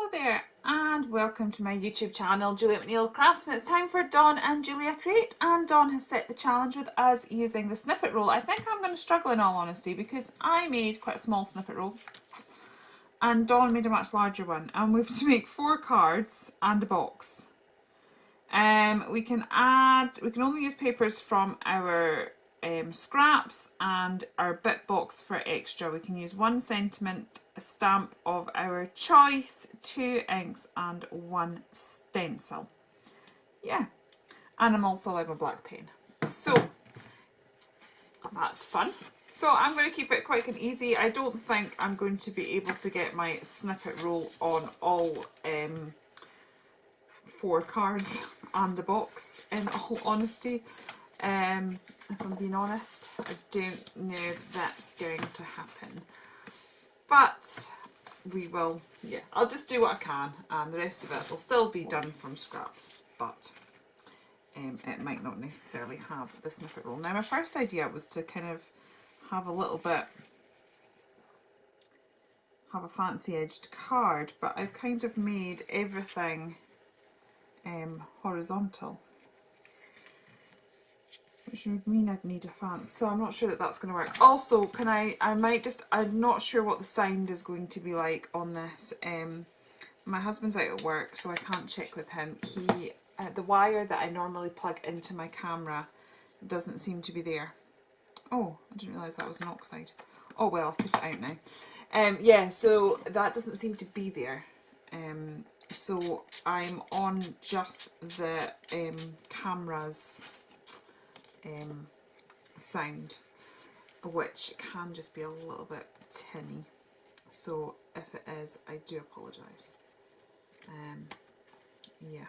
Hello there and welcome to my YouTube channel, Julia McNeil Crafts, and it's time for Dawn and Julia Create, and Dawn has set the challenge with us using the snippet roll. I think I'm going to struggle in all honesty because I made quite a small snippet roll and Dawn made a much larger one, and we have to make 4 cards and a box. We can only use papers from our scraps and our bit box for extra. We can use 1 sentiment, a stamp of our choice, 2 inks and 1 stencil. Yeah, and I'm also allowed my black pen. So that's fun. So I'm going to keep it quick and easy. I don't think I'm going to be able to get my snippet roll on all 4 cards and the box, in all honesty. If I'm being honest, I don't know if that's going to happen, but we will. Yeah, I'll just do what I can, and the rest of it will still be done from scraps, but it might not necessarily have the snippet roll. Now, my first idea was to kind of have a little bit, have a fancy edged card, but I've kind of made everything horizontal, which would mean I'd need a fancy, so I'm not sure that that's going to work. Also, can I'm not sure what the sound is going to be like on this. My husband's out at work, so I can't check with him. The wire that I normally plug into my camera doesn't seem to be there. Oh, I didn't realise that was an oxide. Oh well, I'll put it out now. Yeah, so that doesn't seem to be there. So I'm on just the camera's sound, which can just be a little bit tinny. So if it is, I do apologise. Yeah,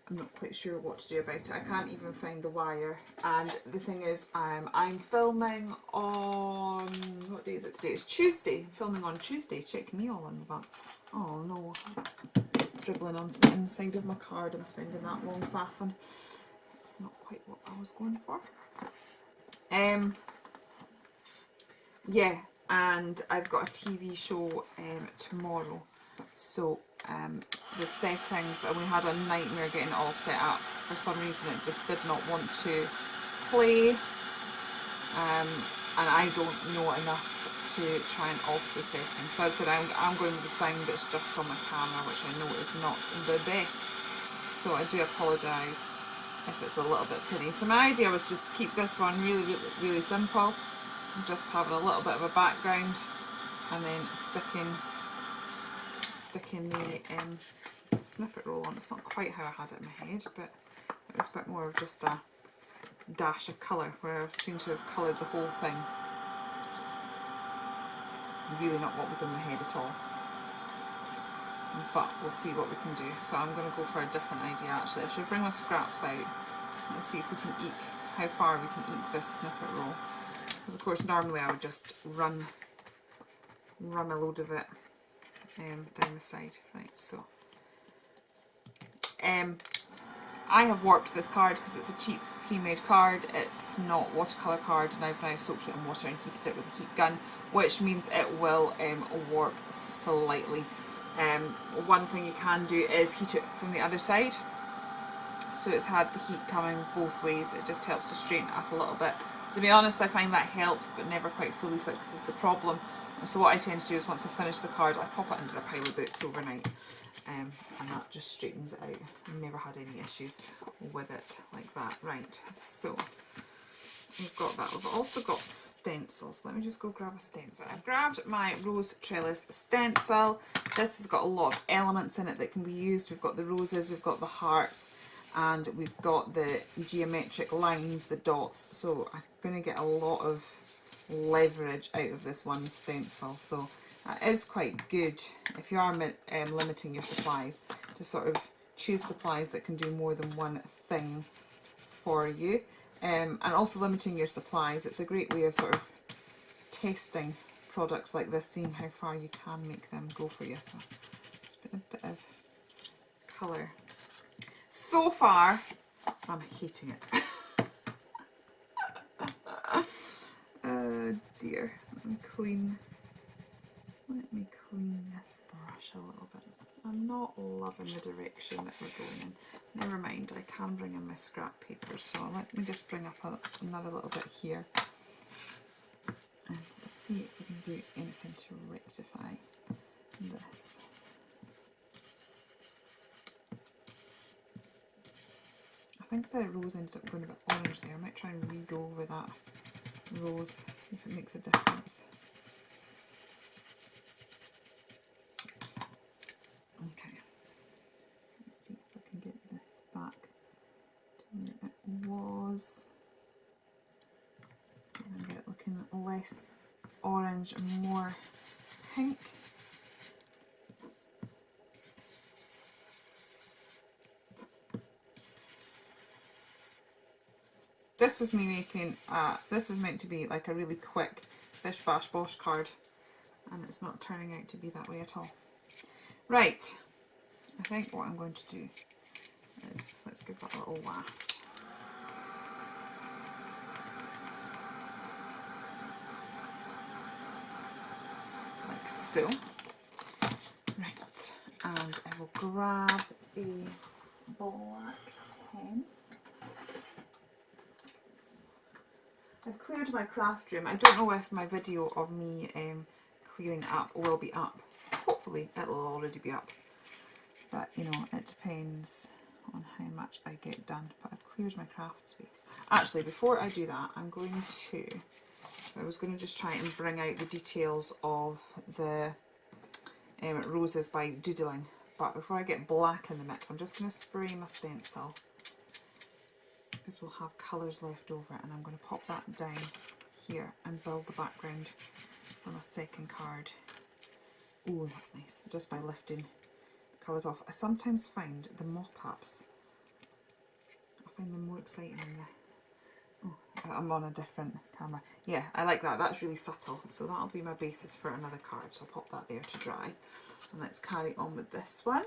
I'm not quite sure what to do about it. I can't even find the wire, and the thing is, I'm filming on, what day is it today? It's Tuesday. I'm filming on Tuesday. Check me all in advance. Oh no, it's dribbling onto the inside of my card. I'm spending that long faffing. It's not quite what I was going for. Yeah, and I've got a TV show tomorrow, so the settings, and we had a nightmare getting it all set up. For some reason it just did not want to play, and I don't know enough to try and alter the settings. So I said I'm going with the sound that's just on my camera, which I know is not the best, so I do apologise if it's a little bit tinny. So my idea was just to keep this one really simple, and just having a little bit of a background, and then sticking the snippet roll on. It's not quite how I had it in my head, but it was a bit more of just a dash of colour, where I seem to have coloured the whole thing. Really not what was in my head at all. But we'll see what we can do. So I'm going to go for a different idea actually. I should bring my scraps out. Let's see if we can eke, how far we can eke this snippet roll. Because of course normally I would just run a load of it down the side. Right, so I have warped this card because it's a cheap pre-made card. It's not watercolour card, and I've now soaked it in water and heated it with a heat gun, which means it will warp slightly. One thing you can do is heat it from the other side, so it's had the heat coming both ways. It just helps to straighten it up a little bit. To be honest, I find that helps, but never quite fully fixes the problem. So what I tend to do is, once I finish the card, I pop it under a pile of books overnight, and that just straightens it out. I've never had any issues with it like that. Right, so we've got that. We've also got stencils. Let me just go grab a stencil. I've grabbed my rose trellis stencil. This has got a lot of elements in it that can be used. We've got the roses, we've got the hearts, and we've got the geometric lines, the dots. So I'm going to get a lot of leverage out of this one stencil. So that is quite good if you are limiting your supplies, to sort of choose supplies that can do more than one thing for you. And also limiting your supplies, it's a great way of sort of testing products like this, seeing how far you can make them go for you. So let's put a bit of colour. So far, I'm hating it. Oh dear. Let me clean this brush a little bit. not loving the direction that we're going in. Never mind, I can bring in my scrap paper, so let me just bring up another little bit here. And let's see if we can do anything to rectify this. I think the rose ended up going a bit orange there. I might try and re-go over that rose, see if it makes a difference. Okay, let's see if I can get this back to where it was. See if I can get it looking less orange and more pink. This was me making, this was meant to be like a really quick bish bash bosh card, and it's not turning out to be that way at all. Right, I think what I'm going to do is, let's give that a little waft. Like so. Right, and I will grab a black pen. I've cleared my craft room. I don't know if my video of me clearing it up will be up. Hopefully it'll already be up. But you know, it depends on how much I get done. But I've cleared my craft space. Actually, before I do that, I was going to just try and bring out the details of the roses by doodling. But before I get black in the mix, I'm just going to spray my stencil, because we'll have colours left over, and I'm going to pop that down here and build the background on a second card. Oh, that's nice, just by lifting the colours off. I sometimes find the mop-ups, I find them more exciting than the... Oh, I'm on a different camera. Yeah, I like that, that's really subtle, so that'll be my basis for another card, so I'll pop that there to dry. And let's carry on with this one.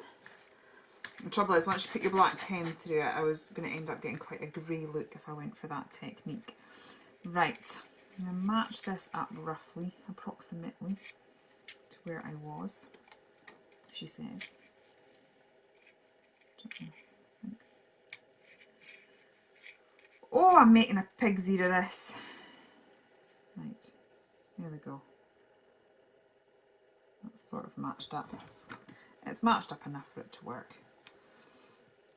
The trouble is, once you put your black pen through it, I was going to end up getting quite a grey look if I went for that technique. Right, I'm going to match this up roughly, approximately, to where I was, she says. Oh, I'm making a pig's ear of this. Right, there we go. That's sort of matched up. It's matched up enough for it to work.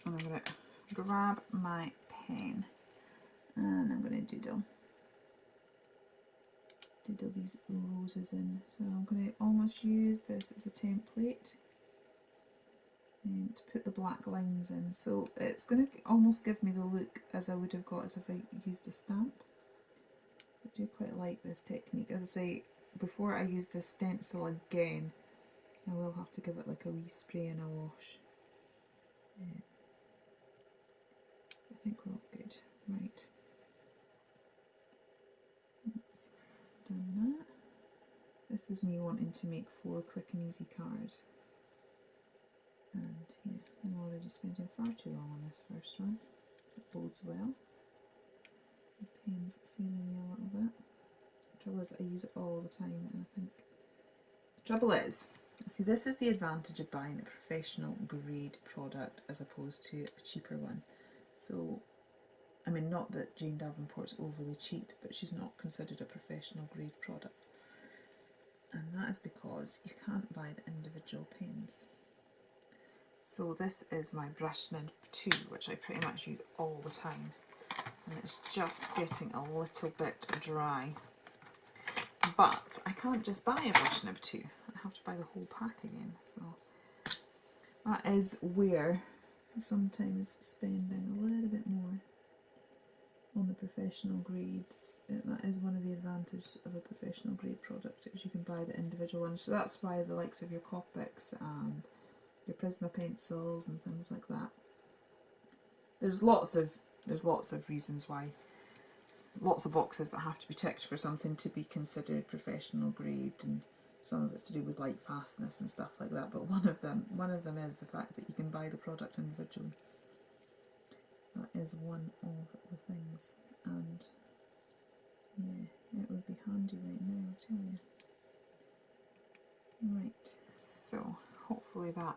And I'm going to grab my pen and I'm going to doodle these roses in. So I'm going to almost use this as a template to put the black lines in. So it's going to almost give me the look as I would have got as if I used a stamp. I do quite like this technique. As I say, before I use this stencil again, I will have to give it like a wee spray and a wash. I think we're all good. Right. That's done that. This was me wanting to make 4 quick and easy cards. And yeah, I'm already spending far too long on this first one. It bodes well. The pen's failing me a little bit. The trouble is I use it all the time, and I think the trouble is, see, this is the advantage of buying a professional grade product as opposed to a cheaper one. So, I mean, not that Jane Davenport's overly cheap, but she's not considered a professional grade product. And that is because you can't buy the individual pens. So this is my brush nib 2, which I pretty much use all the time. And it's just getting a little bit dry. But I can't just buy a brush nib 2. I have to buy the whole pack again. So that is where I'm sometimes spending a little bit more on the professional grades. That is one of the advantages of a professional grade product, is you can buy the individual ones. So that's why the likes of your Copics and your Prisma pencils and things like that. There's lots of reasons why. Lots of boxes that have to be ticked for something to be considered professional grade, and some of it's to do with light fastness and stuff like that. But one of them is the fact that you can buy the product individually. That is one of the things, and yeah, it would be handy right now, I tell you. Right, so hopefully that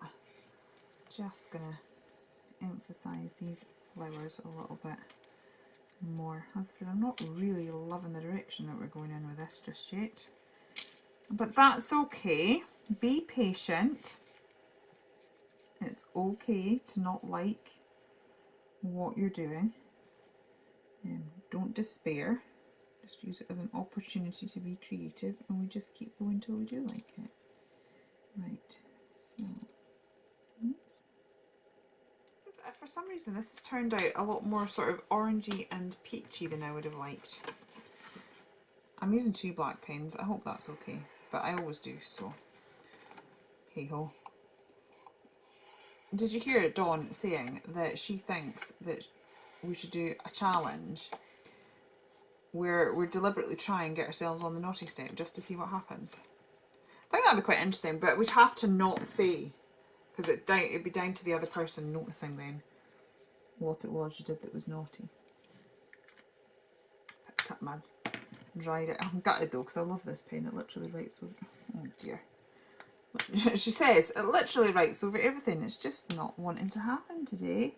just going to emphasise these flowers a little bit more. As I said, I'm not really loving the direction that we're going in with this just yet. But that's okay. Be patient. It's okay to not like what you're doing. Don't despair. Just use it as an opportunity to be creative, and we just keep going till we do like it. Right, so oops. For some reason this has turned out a lot more sort of orangey and peachy than I would have liked. I'm using 2 black pens. I hope that's okay, but I always do, so hey ho. Did you hear Dawn saying that she thinks that we should do a challenge where we're deliberately trying to get ourselves on the naughty step just to see what happens? I think that'd be quite interesting, but we'd have to not say, because it'd be down to the other person noticing then what it was you did that was naughty. Picked up my dried it. I'm gutted though, because I love this pen. It literally writes over. Oh dear. She says it literally writes over everything. It's just not wanting to happen today.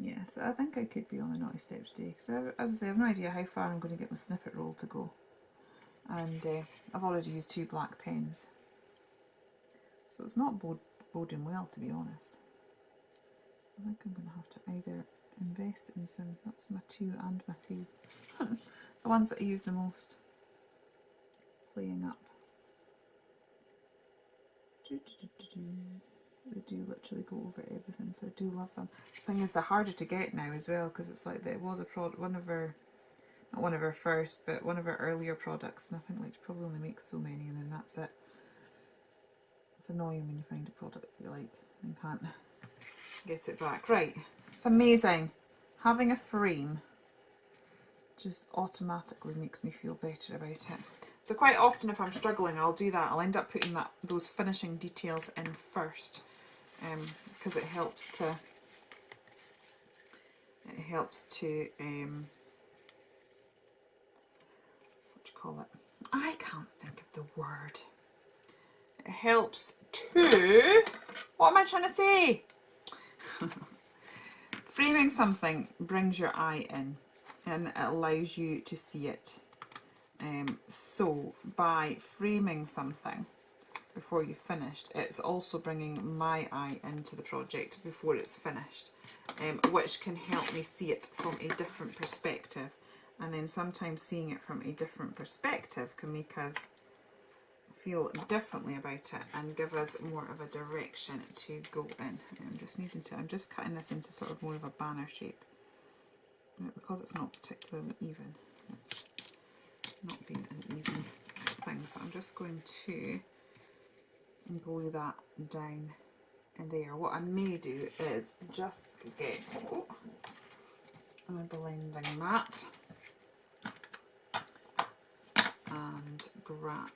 Yeah, so I think I could be on the naughty step today, because as I say, I have no idea how far I'm going to get my snippet roll to go, and I've already used 2 black pens, so it's not boding well, to be honest. I think I'm going to have to either invest in some, that's my 2 and my 3, the ones that I use the most, playing up. They do literally go over everything, so I do love them. The thing is, they're harder to get now as well, because it's like it was a product, one of our, not one of our first, but one of our earlier products, and I think like she probably only makes so many, and then that's it. It's annoying when you find a product that you like and can't get it back. Right, it's amazing. Having a frame just automatically makes me feel better about it. So quite often if I'm struggling, I'll do that. I'll end up putting those finishing details in first, because it helps to what do you call it? I can't think of the word. It helps to, what am I trying to say? Framing something brings your eye in, and it allows you to see it. So by framing something before you've finished, it's also bringing my eye into the project before it's finished, which can help me see it from a different perspective. And then sometimes seeing it from a different perspective can make us feel differently about it and give us more of a direction to go in. I'm just cutting this into sort of more of a banner shape, because it's not particularly even. It's not been an easy thing, so I'm just going to glue that down in there. What I may do is just get my blending mat and grab,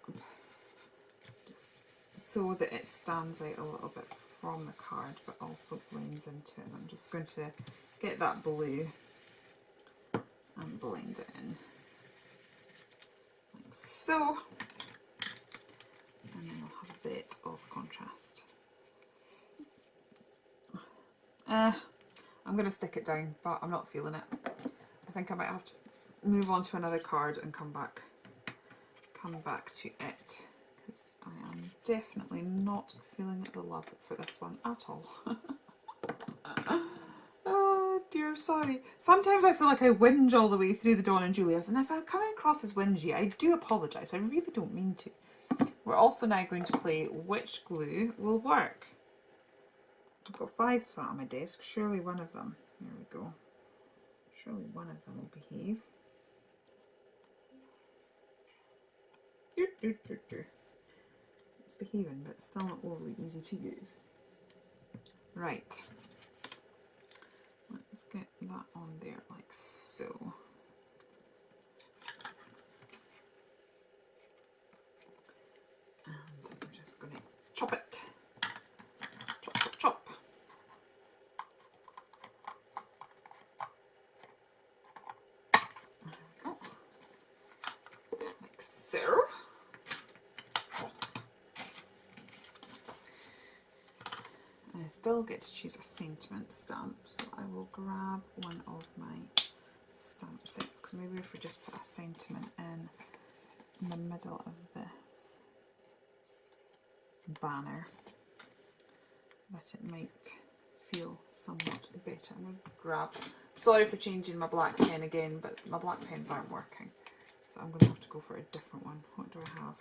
just so that it stands out a little bit from the card but also blends into it. I'm just going to get that blue and blend it in like so, and then I'll have a bit of contrast. I'm going to stick it down, but I'm not feeling it. I think I might have to move on to another card and come back to it, because I am definitely not feeling the love for this one at all. Oh dear, sorry. Sometimes I feel like I whinge all the way through the Dawn and Julia's, and if I come across as whingy, I do apologise. I really don't mean to. We're also now going to play which glue will work. I've got 5 sat on my desk. Surely one of them, there we go. Surely one of them will behave. It's behaving, but it's still not overly easy to use. Right. Let's get that on there like so. And I'm just going to chop it. Chop, chop, chop. There we go. So I still get to choose a sentiment stamp, so I will grab one of my stamp sets, because maybe if we just put a sentiment in the middle of this banner, that it might feel somewhat better. I'm going to grab, sorry for changing my black pen again, but my black pens aren't working, so I'm going to have to go for a different one. What do I have?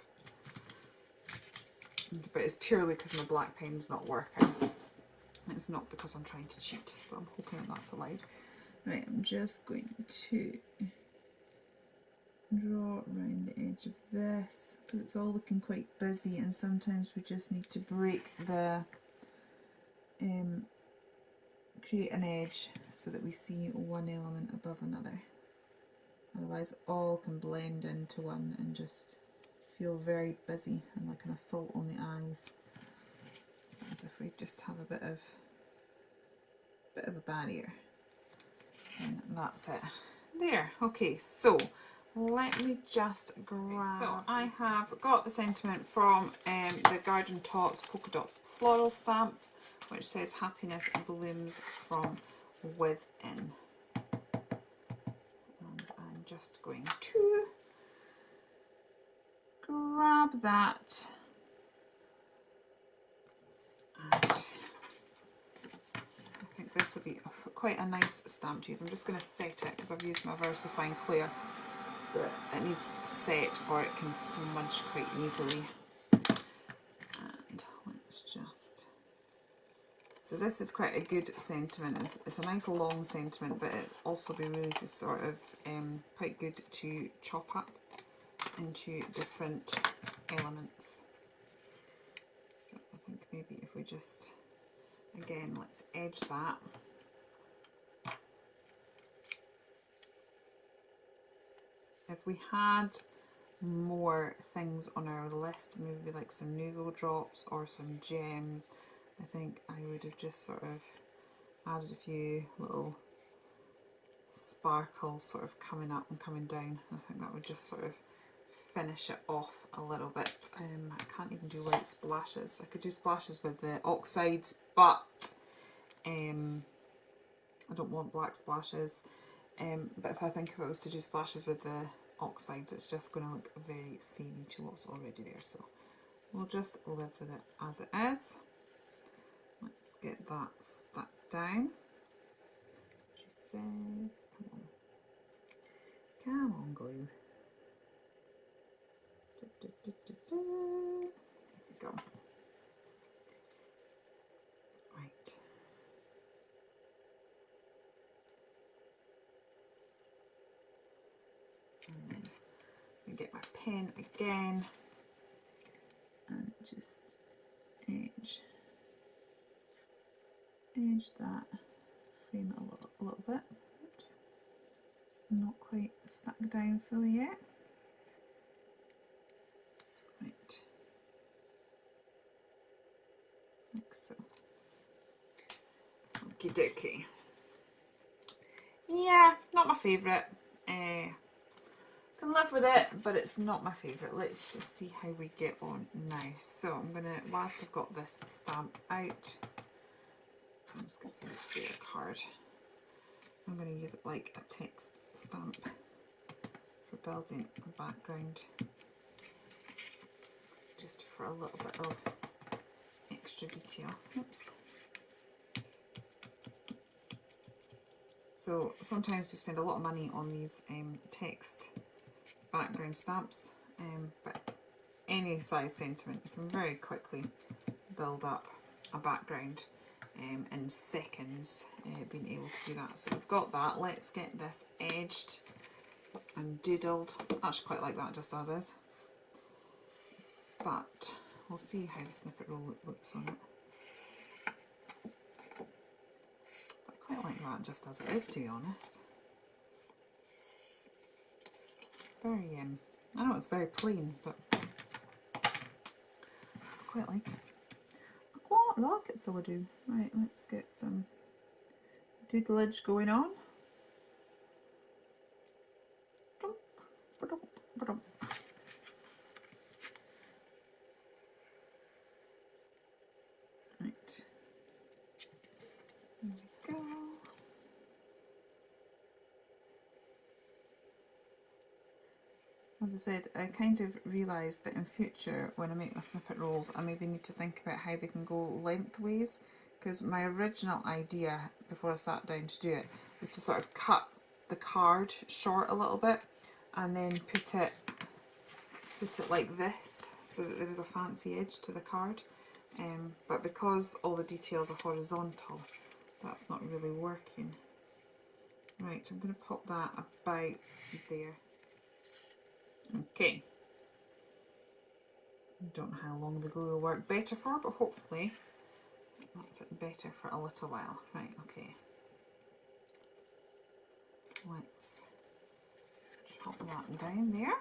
But it's purely because my black pen's not working. It's not because I'm trying to cheat, so I'm hoping that that's allowed. Right, I'm just going to draw around the edge of this, because it's all looking quite busy, and sometimes we just need to break the create an edge so that we see one element above another. Otherwise all can blend into one and just feel very busy and like an assault on the eyes, as if we just have a bit of a barrier. And that's it. There. Okay, so let me just grab. So I have got the sentiment from the Garden Tots Polka Dots floral stamp, which says happiness blooms from within. And I'm just going to grab that. And I think this will be quite a nice stamp to use. I'm just going to set it because I've used my VersaFine Clear. But it needs set or it can smudge quite easily. And let's just... So this is quite a good sentiment. It's a nice long sentiment, but it'd also be really to sort of quite good to chop up into different elements. So I think maybe if we just, again, let's edge that. If we had more things on our list, maybe like some Nouveau drops or some gems, I think I would have just sort of added a few little sparkles sort of coming up and coming down. I think that would just sort of finish it off a little bit. I can't even do white splashes. I could do splashes with the oxides, but I don't want black splashes. But if I was to do splashes with the oxides, it's just going to look very samey to what's already there. So we'll just live with it as it is. Let's get that stuck down. She says, come on glue. There we go. Right. And then I get my pen again and just edge that, frame it a little bit. Oops, it's not quite stuck down fully yet. Right, like so. Okie dokie. Yeah, not my favourite. Can live with it, but it's not my favourite. Let's just see how we get on now. So I'm gonna, whilst I've got this stamp out, I'm just get some spare card. I'm gonna use it like a text stamp for building a background, just for a little bit of extra detail. Oops. So sometimes we spend a lot of money on these text background stamps, but any size sentiment, you can very quickly build up a background in seconds, being able to do that. So we've got that. Let's get this edged and doodled. I actually quite like that just as is, but we'll see how the snippet roll looks on it. I quite like that just as it is, to be honest. Very, I know it's very plain, but I quite like it. I quite like it, so I do. Right, let's get some doodleage going on. As I said, I kind of realised that in future when I make my snippet rolls I maybe need to think about how they can go lengthways, because my original idea before I sat down to do it was to sort of cut the card short a little bit and then put it like this so that there was a fancy edge to the card, but because all the details are horizontal that's not really working. Right, I'm going to pop that about there. Okay, don't know how long the glue will work better for, but hopefully that's it better for a little while. Right, okay. Let's chop that down there.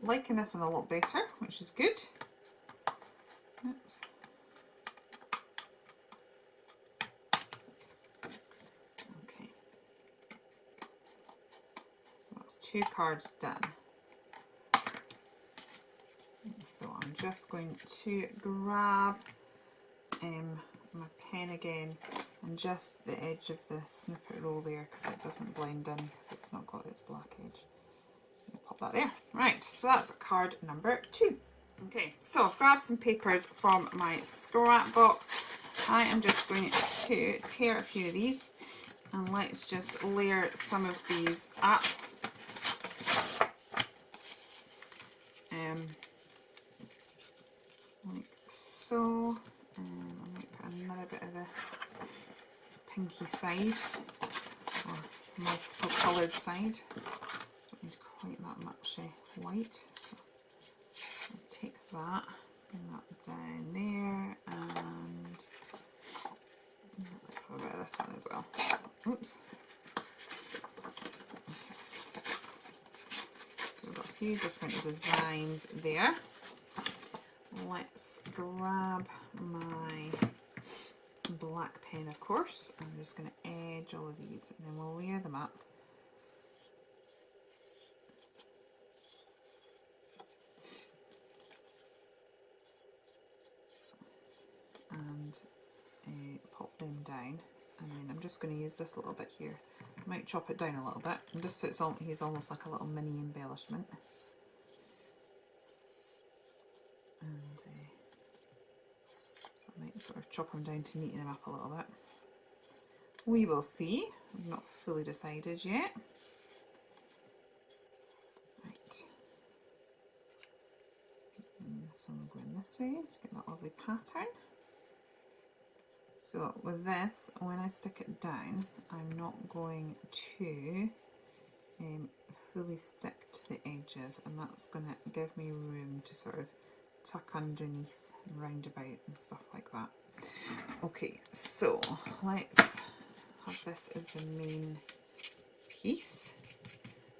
Liking this one a lot better, which is good. Oops. Okay. So that's 2 cards done. So I'm just going to grab my pen again and just the edge of the snippet roll there because it doesn't blend in because it's not got its black edge. Pop that there. Right, so that's card number 2. Okay, so I've grabbed some papers from my scrap box. I am just going to tear a few of these and let's just layer some of these up. Like so. I might put another bit of this pinky side or multiple coloured side. Don't need quite that much white. So I'll take that, bring that down there, and let's have a bit of this one as well. Oops. Okay. So we've got a few different designs there. Let's grab my black pen, of course. I'm just going to edge all of these and then we'll layer them up. And pop them down, and then I'm just going to use this little bit here. I might chop it down a little bit, and just so he's almost like a little mini embellishment. And so I might sort of chop them down to neaten them up a little bit. We will see. I'm not fully decided yet. Right. And this one will go in this way to get that lovely pattern. So with this, when I stick it down, I'm not going to fully stick to the edges, and that's going to give me room to sort of tuck underneath and round about and stuff like that. Okay, so let's have this as the main piece.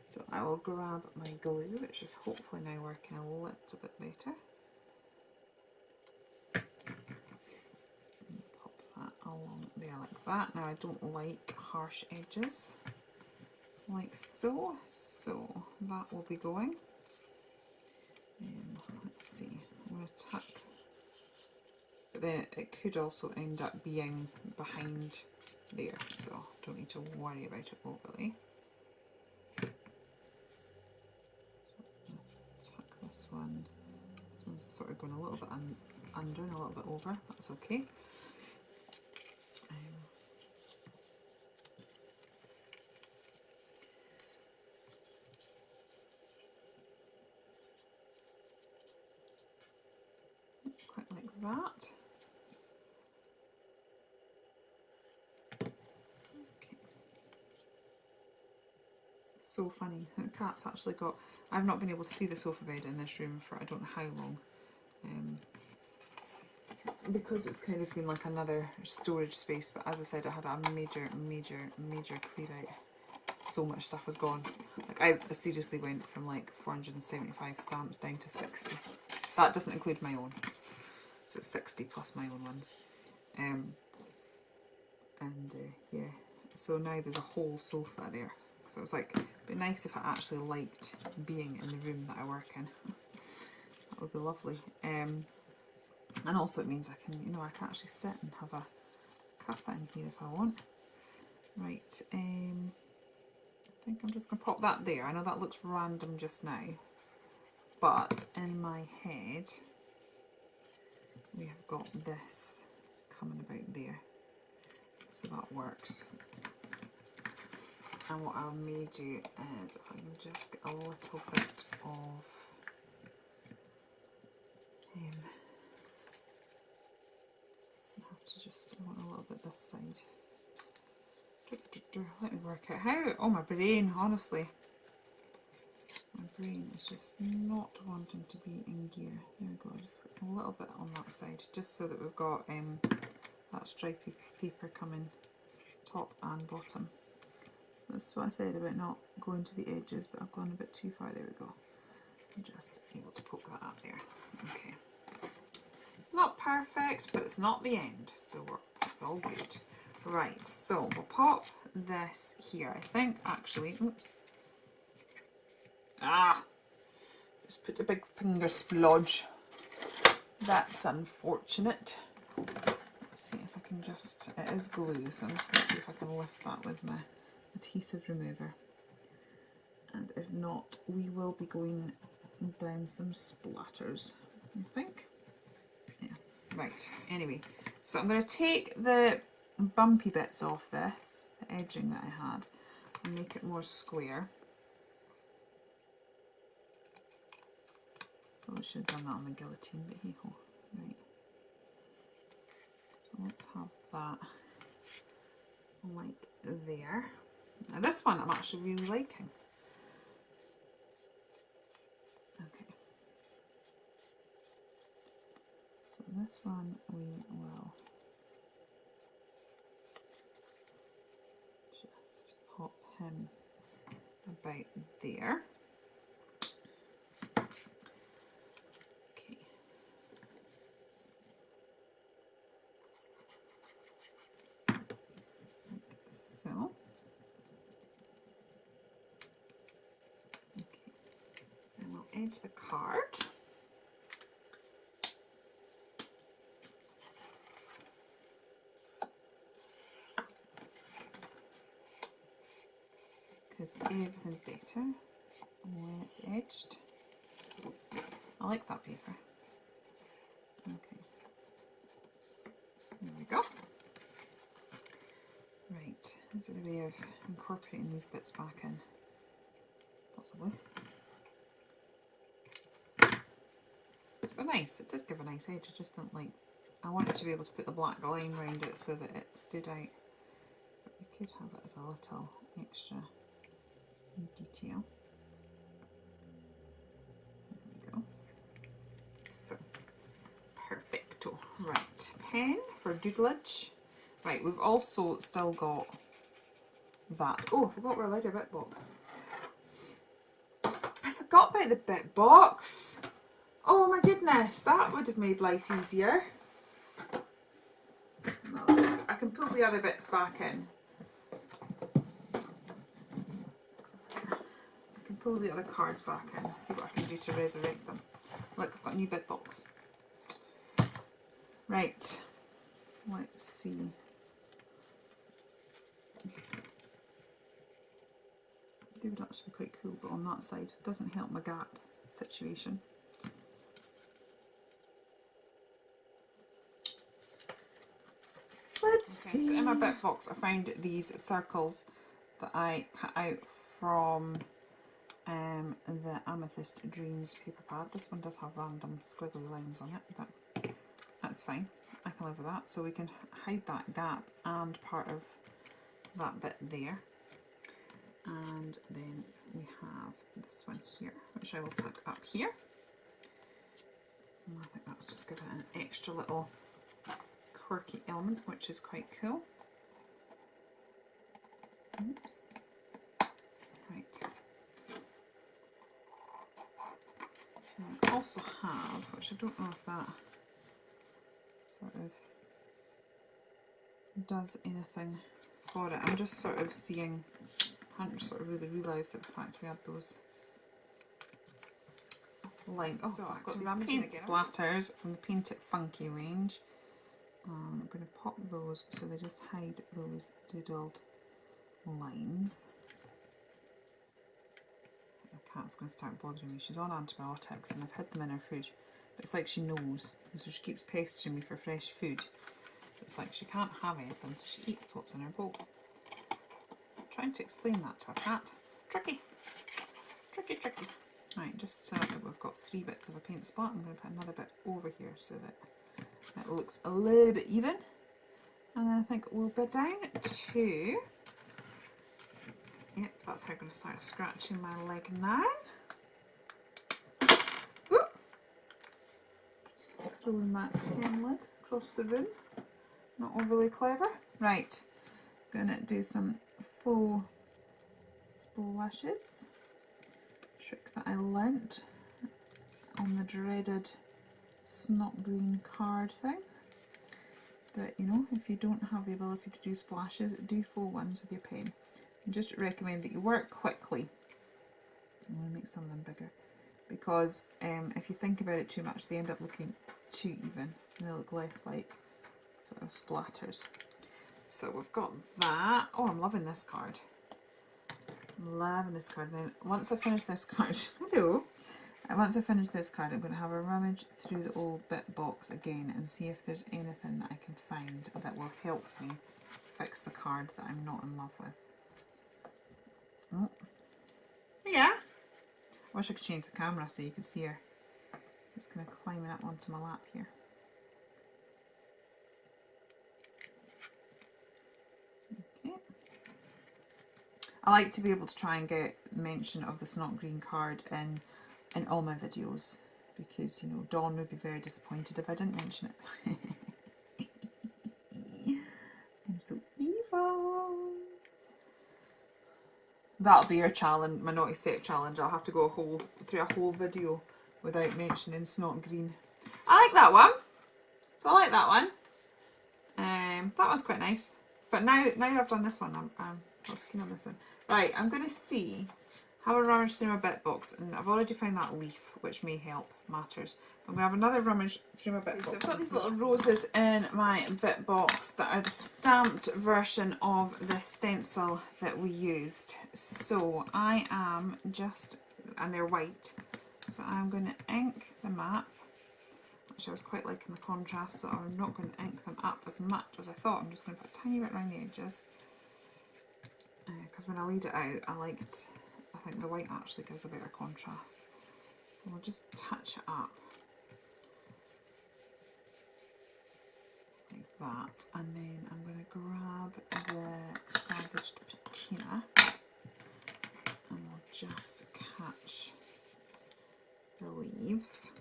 So I will grab my glue, which is hopefully now working a little bit better. Along there like that. Now I don't like harsh edges like so, so that will be going. Let's see, I'm going to tuck, but then it could also end up being behind there, so don't need to worry about it overly. So tuck this one. This one's sort of going a little bit under and a little bit over, that's okay. Quite like that. Okay. So funny, the cat's actually got, I've not been able to see the sofa bed in this room for I don't know how long, because it's kind of been like another storage space, but as I said, I had a major clear out. So much stuff was gone. Like I seriously went from like 475 stamps down to 60. That doesn't include my own. So it's 60 plus my own ones. Yeah, so now there's a whole sofa there. So it was like, it'd be nice if I actually liked being in the room that I work in. That would be lovely. And also it means I can, you know, I can actually sit and have a cuppa in here if I want. Right, I think I'm just going to pop that there. I know that looks random just now, but in my head we have got this coming about there, so that works. And what I may do is, if I can just get a little bit of I have to just, I want a little bit this side. Let me work out how. Oh, my brain, honestly. My brain is just not wanting to be in gear. There we go, just a little bit on that side, just so that we've got that stripy paper coming top and bottom. This is what I said about not going to the edges, but I've gone a bit too far. There we go. I'm just able to poke that up there. Okay. It's not perfect, but it's not the end, so it's all good. Right, so we'll pop this here. I think actually, oops. Just put a big finger splodge. That's unfortunate. Let's see if I can just, it is glue, so I'm just going to see if I can lift that with my adhesive remover. And if not, we will be going down some splatters, I think. Yeah, right, anyway. So I'm going to take the bumpy bits off this, the edging that I had, and make it more square. Probably should have done that on the guillotine, but hey ho. Right. So let's have that like there. Now this one I'm actually really liking. Okay. So this one we will just pop him about there. Okay. Like so. Okay. And we'll edge the card. Because everything's better when it's edged. I like that paper. Okay. There we go. Right, is there a way of incorporating these bits back in? Possibly. So nice, it did give a nice edge, I just don't like, I wanted to be able to put the black line around it so that it stood out. But we could have it as a little extra detail. There we go. So, perfecto. Right, pen for doodlage. Right, we've also still got that. Oh, I forgot we're allowed our bit box. I forgot about the bit box. Oh my goodness, that would have made life easier. I can pull the other bits back in. I can pull the other cards back in, see what I can do to resurrect them. Look, I've got a new bit box. Right, let's see. They would actually be quite cool, but on that side, it doesn't help my gap situation. Let's see. So in my bit box, I found these circles that I cut out from the Amethyst Dreams paper pad. This one does have random squiggly lines on it, but that's fine. I can live with that. So we can hide that gap and part of that bit there. And then we have this one here, which I will tuck up here. And I think that's just given it an extra little quirky element, which is quite cool. Oops. Right. And I also have, which I don't know if that sort of does anything for it. I'm just sort of seeing, I hadn't sort of really realised that in fact we had those lines. Oh, so I've got these paint splatters from the Paint It Funky range. I'm going to pop those so they just hide those doodled lines. cat's going to start bothering me. She's on antibiotics and I've hid them in her food. But it's like she knows, and so she keeps pestering me for fresh food. It's like she can't have anything, so she eats what's in her bowl. I'm trying to explain that to a cat. Tricky. Tricky, tricky. Right, just so that we've got 3 bits of a paint spot, I'm going to put another bit over here so that it looks a little bit even. And then I think we'll go down to... Yep, that's how I'm going to start scratching my leg now. Whoop. Just throwing my pen lid across the room. Not overly clever. Right, going to do some faux splashes. Trick that I learnt on the dreaded snot green card thing. That, you know, if you don't have the ability to do splashes, do faux ones with your pen. I just recommend that you work quickly. I'm going to make some of them bigger because if you think about it too much, they end up looking too even and they look less like sort of splatters. So we've got that. Oh, I'm loving this card. I'm loving this card. Then once I finish this card, hello. Once I finish this card, I'm going to have a rummage through the old bit box again and see if there's anything that I can find that will help me fix the card that I'm not in love with. Oh. Yeah. I wish I could change the camera so you could see her. I'm just going to climb up onto my lap here. Okay. I like to be able to try and get mention of the snot green card in all my videos because, you know, Dawn would be very disappointed if I didn't mention it. I'm so evil. That'll be your challenge, my naughty step challenge. I'll have to go through a whole video without mentioning snot green. I like that one. So I like that one. That was quite nice. But now I've done this one, I'm not keen on this one. Right, I'm going to have a rummage through my bit box, and I've already found that leaf, which may help matters. I'm going to have another rummage through my bit box. So I've got these little roses in my bit box that are the stamped version of the stencil that we used. So I am just, and they're white, so I'm going to ink the map, which I was quite liking the contrast, so I'm not going to ink them up as much as I thought. I'm just going to put a tiny bit around the edges, because when I laid it out, I think the white actually gives a better contrast. So we'll just touch it up like that, and then I'm going to grab the salvaged patina and we'll just catch the leaves,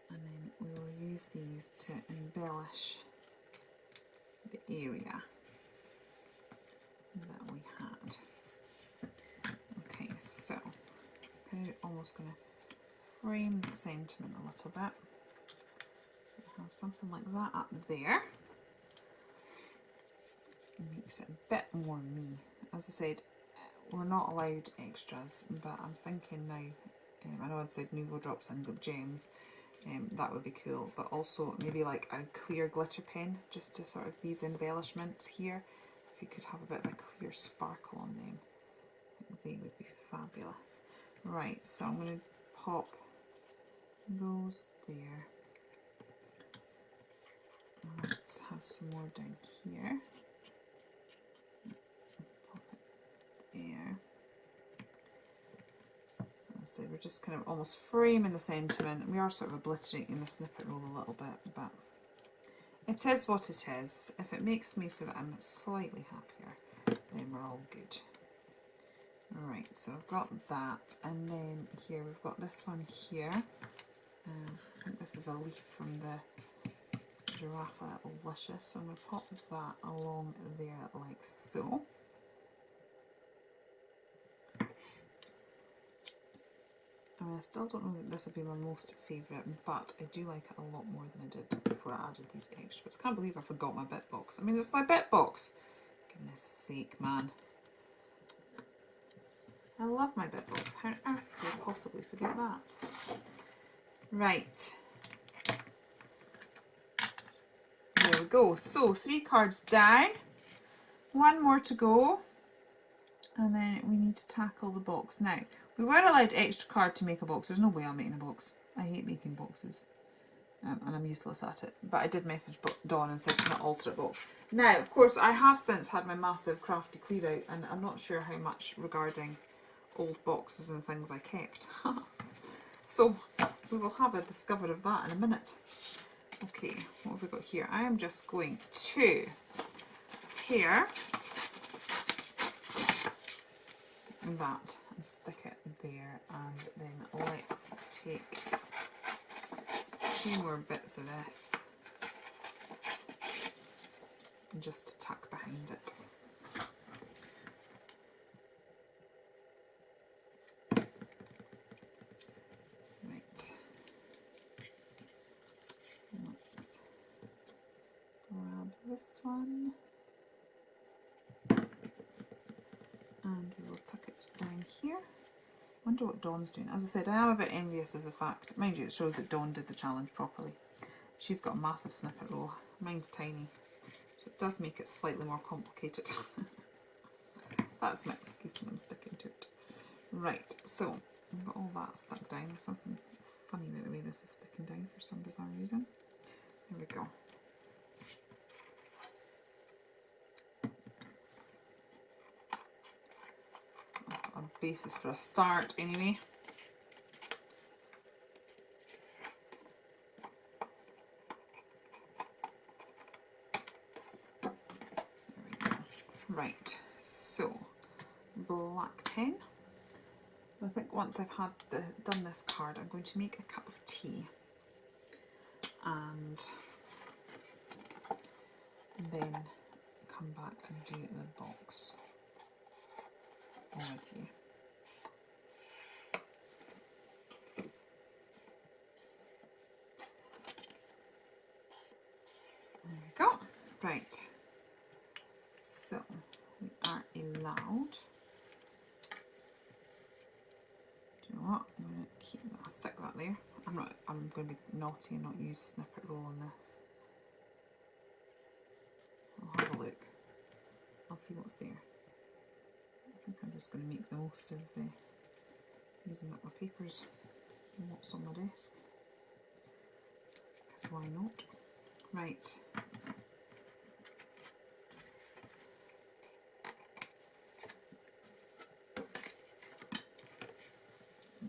and then we will use these to embellish the area that we had. Okay, so I'm almost going to frame the sentiment a little bit. So I have something like that up there. It makes it a bit more me. As I said, we're not allowed extras, but I'm thinking now, I know I'd said Nouveau drops and gems, that would be cool, but also maybe like a clear glitter pen just to sort of these embellishments here. If you could have a bit of a clear sparkle on them, I think they would be fabulous. Right, so I'm going to pop those there. Let's have some more down here. Pop it there. So we're just kind of almost framing the sentiment. We are sort of obliterating the snippet roll a little bit, but it is what it is. If it makes me so that I'm slightly happier, then we're all good. Alright, so I've got that, and then here we've got this one here. I think this is a leaf from the Giraffe Licious, so I'm going to pop that along there like so. I mean, I still don't know that this would be my most favourite, but I do like it a lot more than I did before I added these extras. I can't believe I forgot my bit box. I mean, it's my bit box. Goodness sake, man. I love my bit box. How on earth could I possibly forget that? Right. There we go. So 3 cards down. 1 more to go. And then we need to tackle the box. Now, we were allowed extra card to make a box. There's no way I'm making a box. I hate making boxes. And I'm useless at it. But I did message Dawn and said, can I alter it box? Now, of course, I have since had my massive crafty clear out, and I'm not sure how much regarding old boxes and things I kept. So, we will have a discover of that in a minute. Okay, what have we got here? I am just going to tear that and stick it there, and then let's take 2 more bits of this and just tuck behind it. Right, let's grab this one and we will tuck it down here. Wonder what Dawn's doing. As I said, I am a bit envious of the fact, mind you, it shows that Dawn did the challenge properly. She's got a massive snippet roll. Mine's tiny, so it does make it slightly more complicated. That's my excuse and I'm sticking to it. Right, so I've got all that stuck down. There's something funny about the way this is sticking down for some bizarre reason. There we go. A basis for a start anyway. There we go. Right, so black pen. I think once I've had done this card, I'm going to make a cup of tea and then come back and do the box with you. There we go. Right. So we are allowed. Do you know what? I'm going to keep that. I'll stick that there. I'm going to be naughty and not use snippet roll on this. I'll have a look. I'll see what's there. I think I'm just going to make the most of using up my papers and what's on my desk. Because why not? Right.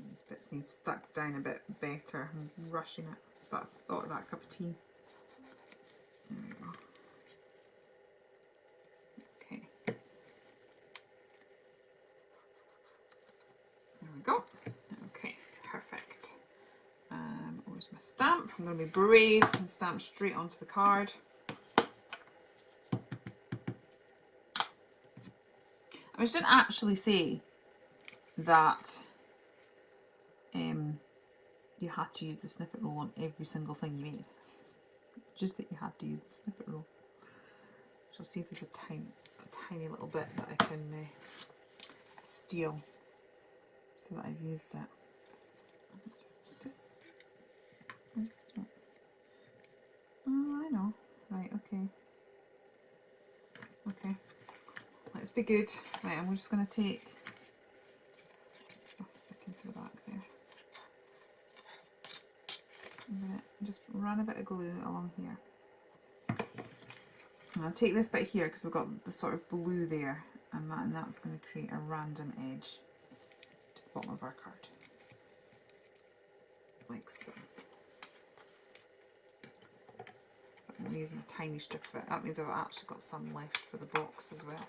These bits need stuck down a bit better. I'm rushing it. So that I thought of that cup of tea. There we go. Go. Okay, perfect. Where's my stamp? I'm going to be brave and stamp straight onto the card. I just didn't actually say that you had to use the snippet roll on every single thing you made. Just that you had to use the snippet roll. So I'll see if there's a tiny little bit that I can steal. So that I've used it. Oh, I know. Right, okay. Okay. Let's be good. Right, I'm just going to take stuff sticking to the back there. I'm going to just run a bit of glue along here. And I'll take this bit here because we've got the sort of blue there, and that's going to create a random edge to the bottom of our card, like so. I'm using a tiny strip of it. That means I've actually got some left for the box as well.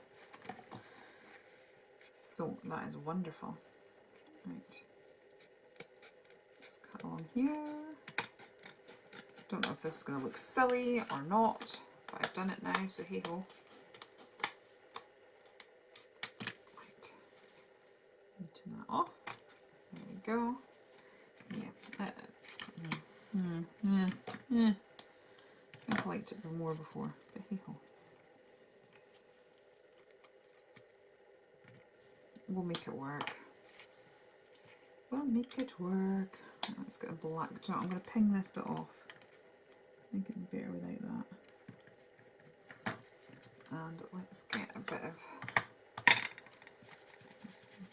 So that is wonderful. Right, let's cut along here. Don't know if this is going to look silly or not, but I've done it now, so hey ho. Right, neaten that off. There we go. Yeah. I think I liked it more before, but hey ho. We'll make it work. We'll make it work. Let's get a black. Do you know what? I'm going to ping this bit off. I think it'd be better without that. And let's get a bit of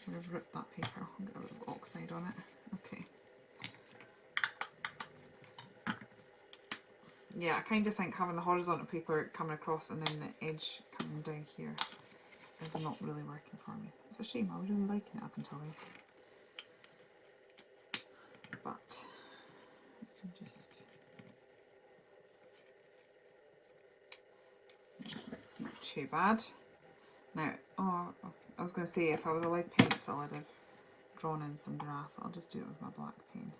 I've ripped that paper, I'll get a little oxide on it. Okay. Yeah, I kind of think having the horizontal paper coming across and then the edge coming down here is not really working for me. It's a shame, I was really liking it up until then. But just, it's not too bad. Now, I was going to say if I was a lead pencil I'd have drawn in some grass. I'll just do it with my black pen.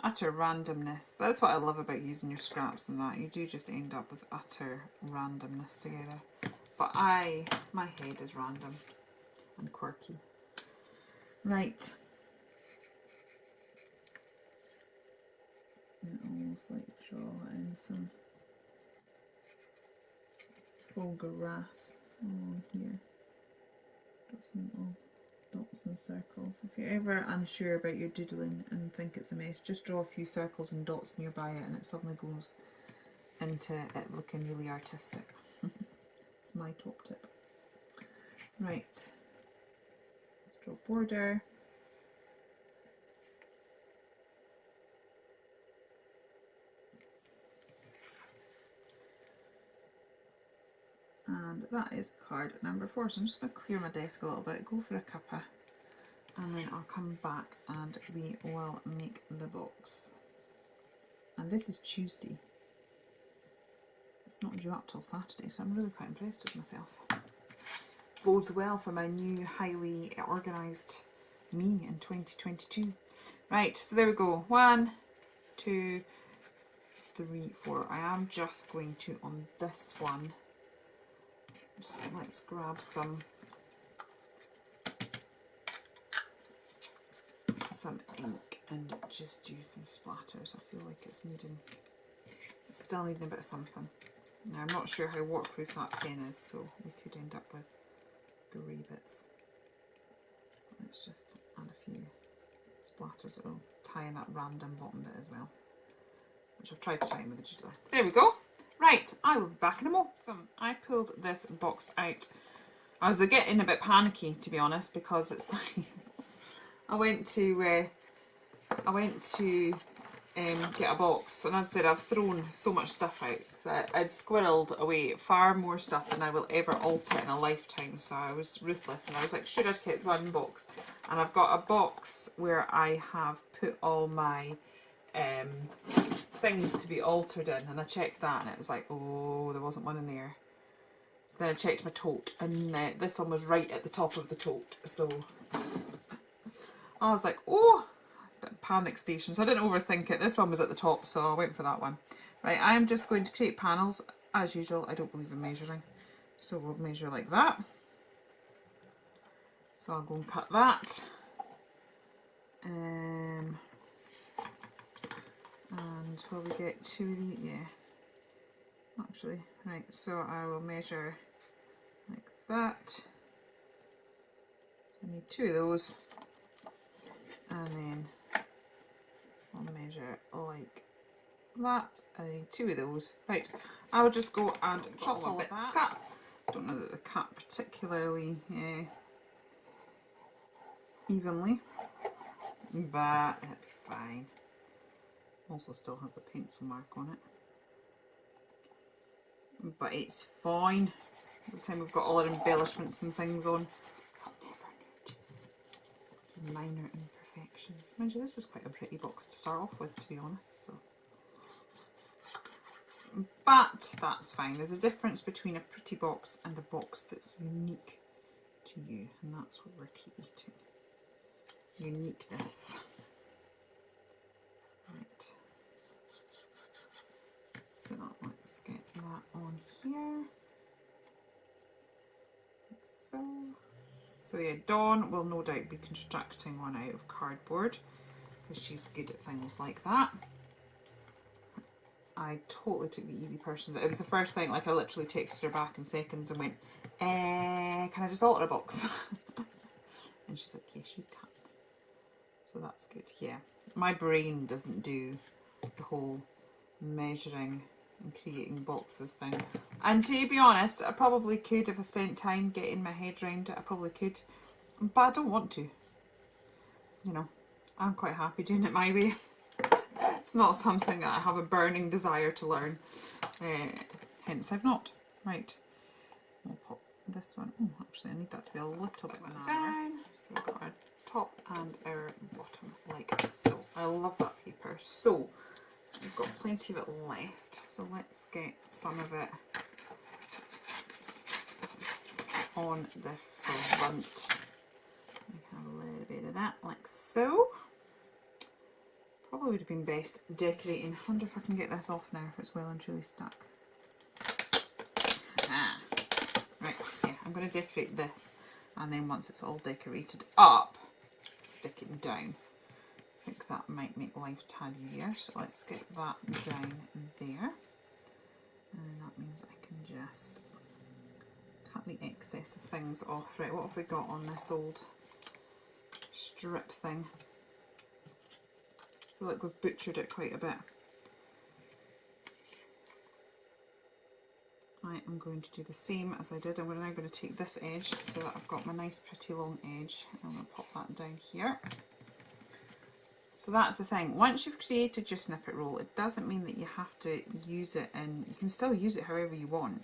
Utter randomness. That's what I love about using your scraps and that. You do just end up with utter randomness together. But my head is random and quirky. Right. And almost like draw in some full grass on here. Dots and circles. If you're ever unsure about your doodling and think it's a mess, just draw a few circles and dots nearby it and it suddenly goes into it looking really artistic. It's my top tip. Right, let's draw border. And that is card number 4. So I'm just going to clear my desk a little bit, go for a cuppa, and then I'll come back and we will make the box. And this is Tuesday. It's not due up till Saturday, so I'm really quite impressed with myself. Bodes well for my new highly organised me in 2022. Right, so there we go. 1, 2, 3, 4. I am just going to, on this one, just let's grab some ink and just do some splatters. I feel like it's still needing a bit of something. Now I'm not sure how waterproof that pen is, so we could end up with grey bits. Let's just add a few splatters that will tie in that random bottom bit as well, which I've tried to tie in with the doodler. There we go. Right, I will be back in a mo. So I pulled this box out. I was getting a bit panicky, to be honest, because it's like I went to get a box, and as I said, I've thrown so much stuff out. I'd squirreled away far more stuff than I will ever alter in a lifetime, so I was ruthless, and I was like, should I kept one box? And I've got a box where I have put all my things to be altered in, and I checked that and it was like, oh, there wasn't one in there. So then I checked my tote, and this one was right at the top of the tote, so I was like, oh, panic station. So I didn't overthink it. This one was at the top, so I went for that one. Right, I'm just going to create panels as usual. I don't believe in measuring, so we'll measure like that. So I'll go and cut that. And will we get to the, yeah, actually, right, so I will measure like that. I need 2 of those, and then I'll measure like that. I need 2 of those. Right, I will just go and chop all of that. Cut. Don't know that they cut particularly evenly, but it'll be fine. Also still has the pencil mark on it, but it's fine. By the time we've got all our embellishments and things on, I'll never notice minor imperfections. Mind you, this is quite a pretty box to start off with, to be honest. So, but that's fine. There's a difference between a pretty box and a box that's unique to you, and that's what we're creating. Uniqueness. Right. So let's get that on here. Like so. So yeah, Dawn will no doubt be constructing one out of cardboard because she's good at things like that. I totally took the easy persons. It was the first thing, like I literally texted her back in seconds and went, can I just alter a box? And she's like, yes you can. So that's good, yeah. My brain doesn't do the whole measuring and creating boxes thing. And to be honest, I probably could, if I spent time getting my head around it, I probably could. But I don't want to. You know, I'm quite happy doing it my way. It's not something that I have a burning desire to learn. Hence I've not. Right. We'll pop this one. Oh, actually I need that to be a little bit down. So we've got our top and our bottom like so. I love that paper. So we've got plenty of it left. So let's get some of it on the front. We have a little bit of that like so. Probably would have been best decorating. I wonder if I can get this off now if it's well and truly stuck. Right, yeah, I'm going to decorate this, and then once it's all decorated up, stick it down. I think that might make life a tad easier, so let's get that down there. And that means I can just cut the excess of things off. Right, what have we got on this old strip thing? I feel like we've butchered it quite a bit. I am going to do the same as I did. I'm now going to take this edge so that I've got my nice pretty long edge. I'm going to pop that down here. So that's the thing. Once you've created your snippet roll, it doesn't mean that you have to use it, and you can still use it however you want.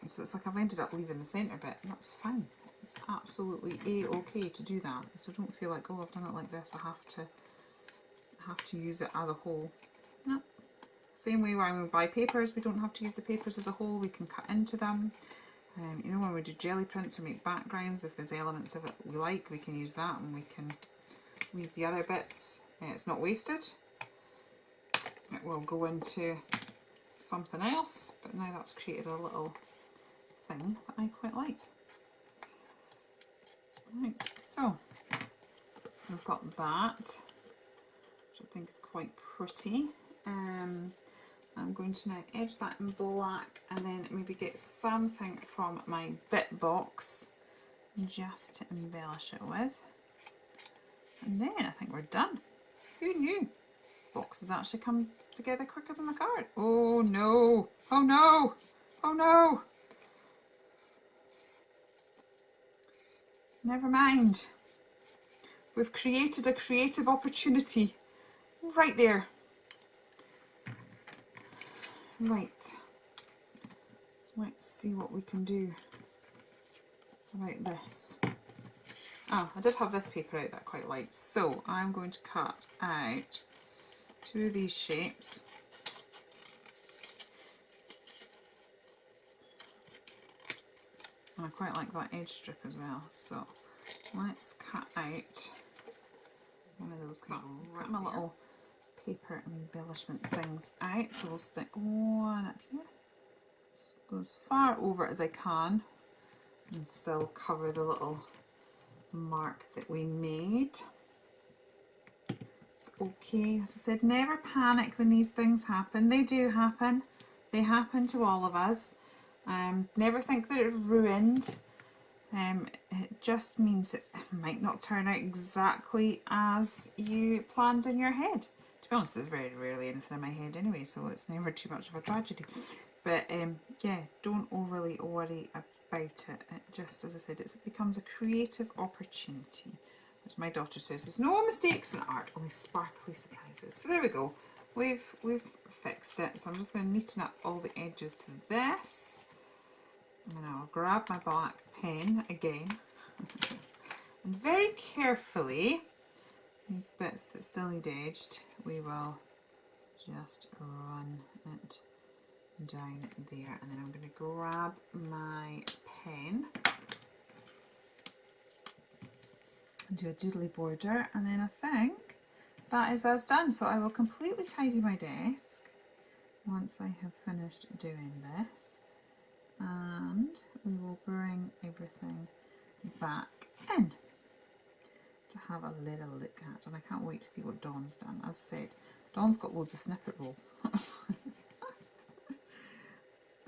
So it's like I've ended up leaving the centre bit, and that's fine. It's absolutely a-okay to do that. So don't feel like, oh, I've done it like this, I have to use it as a whole. No. Same way when we buy papers, we don't have to use the papers as a whole, we can cut into them. You know, when we do jelly prints or make backgrounds, if there's elements of it we like, we can use that and we can leave the other bits. It's not wasted. It will go into something else, but now that's created a little thing that I quite like. Right, so we've got that, which I think is quite pretty. I'm going to now edge that in black and then maybe get something from my bit box just to embellish it with. And then I think we're done. Who knew? Boxes actually come together quicker than the card. Oh no! Oh no! Oh no! Never mind. We've created a creative opportunity right there. Right, let's see what we can do about this. Oh, I did have this paper out that I quite liked, so I'm going to cut out two of these shapes. And I quite like that edge strip as well, so let's cut out one of those. Cut my little paper embellishment things out, so we'll stick one up here. This go as far over as I can and still cover the little mark that we made. It's okay, as I said, never panic when these things happen. They do happen. They happen to all of us. Never think that it's ruined. It just means it might not turn out exactly as you planned in your head. To be honest, there's very rarely anything in my head anyway, so it's never too much of a tragedy. But yeah, don't overly worry about it. It just, as I said, it becomes a creative opportunity. As my daughter says, there's no mistakes in art, only sparkly surprises. So there we go. We've fixed it. So I'm just going to neaten up all the edges to this. And then I'll grab my black pen again. And very carefully, these bits that still need edged, we will just run it down there. And then I'm going to grab my pen and do a doodly border, and then I think that is us done. So I will completely tidy my desk once I have finished doing this, and we will bring everything back in to have a little look at. And I can't wait to see what Dawn's done. As I said, Dawn's got loads of snippet roll.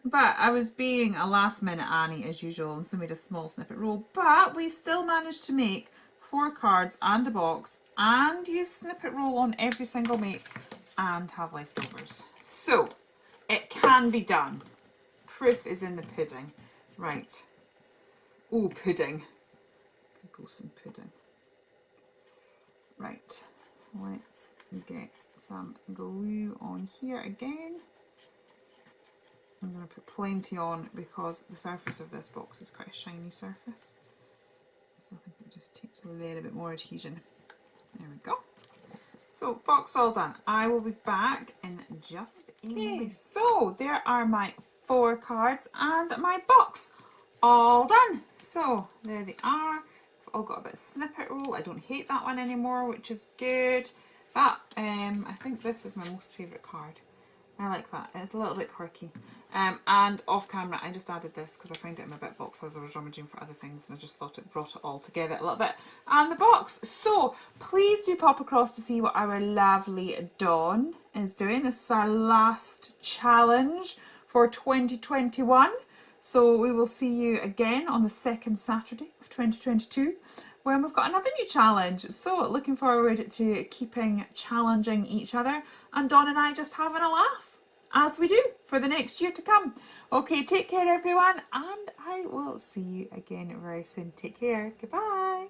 But I was being a last minute Annie as usual and so made a small snippet roll, but we've still managed to make 4 cards and a box and use snippet roll on every single make. and have leftovers. So it can be done. Proof is in the pudding. Right. Oh, pudding. Go some pudding. Right. Let's get some glue on here again. I'm going to put plenty on because the surface of this box is quite a shiny surface. So I think it just takes a little bit more adhesion. There we go. So box all done. I will be back in just a minute. So there are my 4 cards and my box all done. So there they are. I've all got a bit of snippet roll. I don't hate that one anymore, which is good. But I think this is my most favourite card. I like that. It's a little bit quirky. And off camera, I just added this because I found it in my bit box as I was rummaging for other things, and I just thought it brought it all together a little bit. And the box. So please do pop across to see what our lovely Dawn is doing. This is our last challenge for 2021. So we will see you again on the second Saturday of 2022 when we've got another new challenge. So looking forward to keeping challenging each other, and Dawn and I just having a laugh as we do for the next year to come. Okay, take care everyone, and I will see you again very soon. Take care. Goodbye.